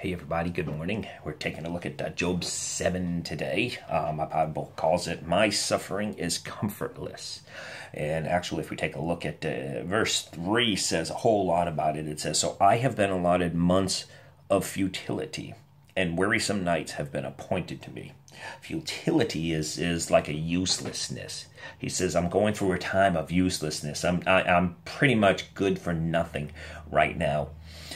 Hey everybody, good morning. We're taking a look at Job 7 today. My Bible calls it, "My suffering is comfortless." And actually, if we take a look at verse 3, says a whole lot about it. It says, "So I have been allotted months of futility, and wearisome nights have been appointed to me." Futility is like a uselessness. He says, I'm going through a time of uselessness. I'm pretty much good for nothing right now.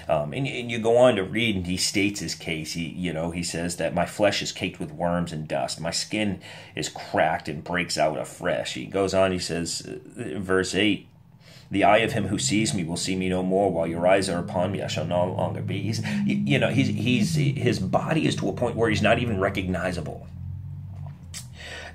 And you go on to read, and he states his case. He says that my flesh is caked with worms and dust. My skin is cracked and breaks out afresh. He goes on, he says, verse 8, "The eye of him who sees me will see me no more. While your eyes are upon me, I shall no longer be." His body is to a point where he's not even recognizable.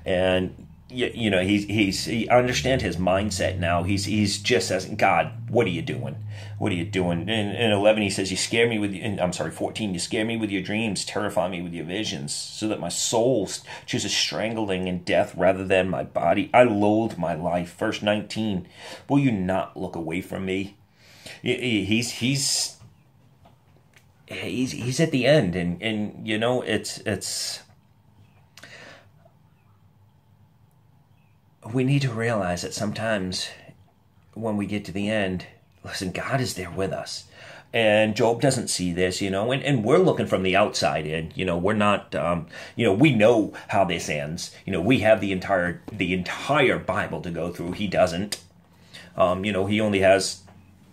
And he understand his mindset now. He's just asking God, "What are you doing? What are you doing?" In 11, he says, "You scare me with." I'm sorry, 14. "You scare me with your dreams, terrify me with your visions, so that my soul chooses strangling and death rather than my body. I loathe my life." Verse 19. "Will you not look away from me?" He's at the end, and it's. We need to realize that sometimes when we get to the end, listen, God is there with us. And Job doesn't see this, and we're looking from the outside in. We're not, we know how this ends. We have the entire Bible to go through. He doesn't. He only has,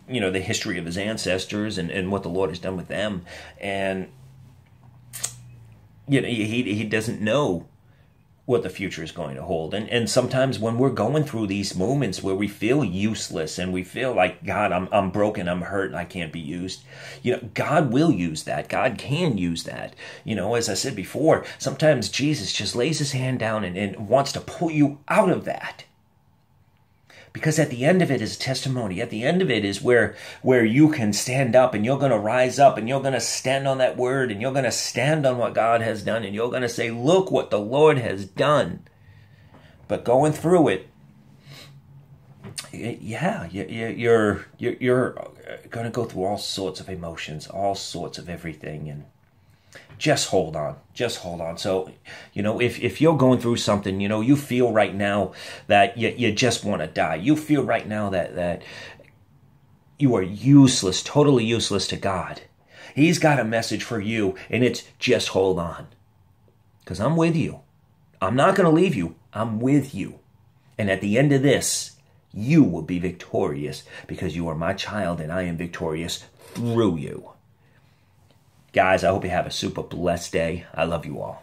the history of his ancestors and what the Lord has done with them. And, he doesn't know what the future is going to hold. And sometimes when we're going through these moments where we feel useless and we feel like, God, I'm broken, I'm hurt, and I can't be used, God will use that. God can use that. As I said before, sometimes Jesus just lays his hand down and wants to pull you out of that. Because at the end of it is testimony. At the end of it is where you can stand up, and you're going to rise up, and you're going to stand on that word, and you're going to stand on what God has done, and you're going to say, "Look what the Lord has done." But going through it, you're going to go through all sorts of emotions, all sorts of everything, and just hold on. Just hold on. So, if you're going through something, you feel right now that you just want to die. You feel right now that you are useless, totally useless to God. He's got a message for you, and it's just hold on. Because I'm with you. I'm not going to leave you. I'm with you. And at the end of this, you will be victorious because you are my child, and I am victorious through you. Guys, I hope you have a super blessed day. I love you all.